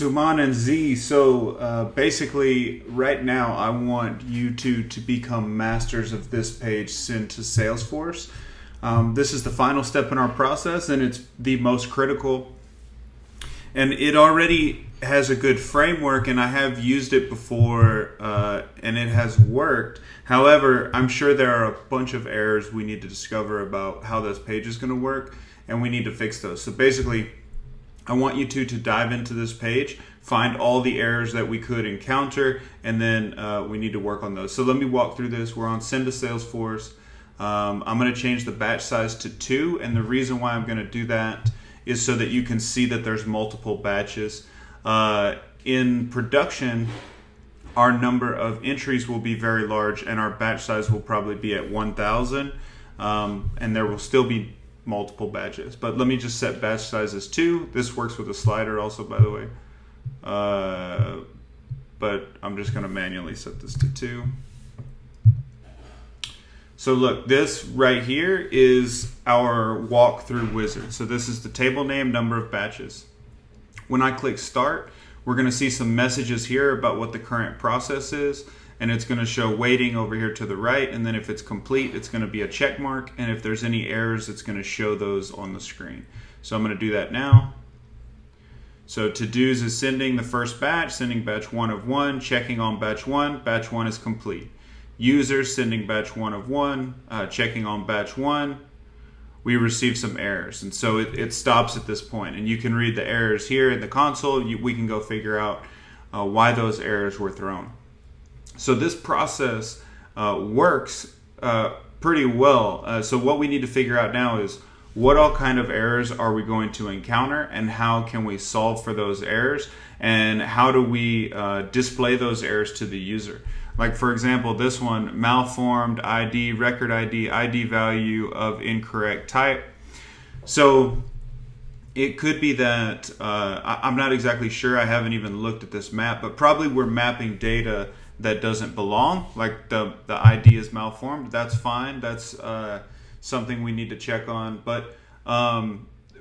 Suman and Z. So basically, right now, I want you two to become masters of this page sent to Salesforce. This is the final step in our process, and it's the most critical. And it already has a good framework, and I have used it before, and it has worked. However, I'm sure there are a bunch of errors we need to discover about how this page is going to work, and we need to fix those. So basically, I want you two to dive into this page, find all the errors that we could encounter, and then we need to work on those. So let me walk through this. We're on Send to Salesforce. I'm going to change the batch size to 2, and the reason why I'm going to do that is so that you can see that there's multiple batches. In production, our number of entries will be very large, and our batch size will probably be at 1,000, and there will still be multiple batches. But let me just set batch size as 2. This works with a slider also, by the way. But I'm just going to manually set this to 2. So look, this right here is our walkthrough wizard. So this is the table name, number of batches. When I click start, we're going to see some messages here about what the current process is, and it's going to show waiting over here to the right, and then if it's complete, it's going to be a check mark, and if there's any errors, it's going to show those on the screen. So I'm going to do that now. So to-dos is sending the first batch, sending batch 1 of 1, checking on batch 1 is complete. Users sending batch 1 of 1, checking on batch 1. We received some errors, and so it stops at this point. And you can read the errors here in the console. We can go figure out why those errors were thrown. So this process works pretty well. So what we need to figure out now is what all kind of errors are we going to encounter, and how can we solve for those errors, and how do we display those errors to the user. Like for example, this one, malformed ID, record ID, ID value of incorrect type. So it could be that, I'm not exactly sure, I haven't even looked at this map, but probably we're mapping data that doesn't belong, like the ID is malformed. That's fine, that's something we need to check on. But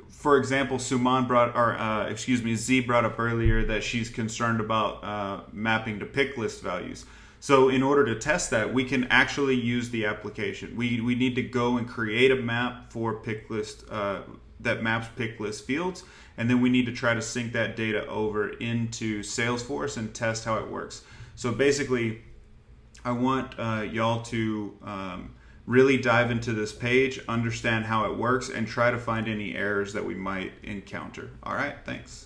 for example, Suman brought, or Z brought up earlier that she's concerned about mapping to pick list values. So in order to test that, we can actually use the application. We need to go and create a map for pick list that maps pick list fields, and then we need to try to sync that data over into Salesforce and test how it works. So basically, I want y'all to really dive into this page, understand how it works, and try to find any errors that we might encounter. All right, thanks.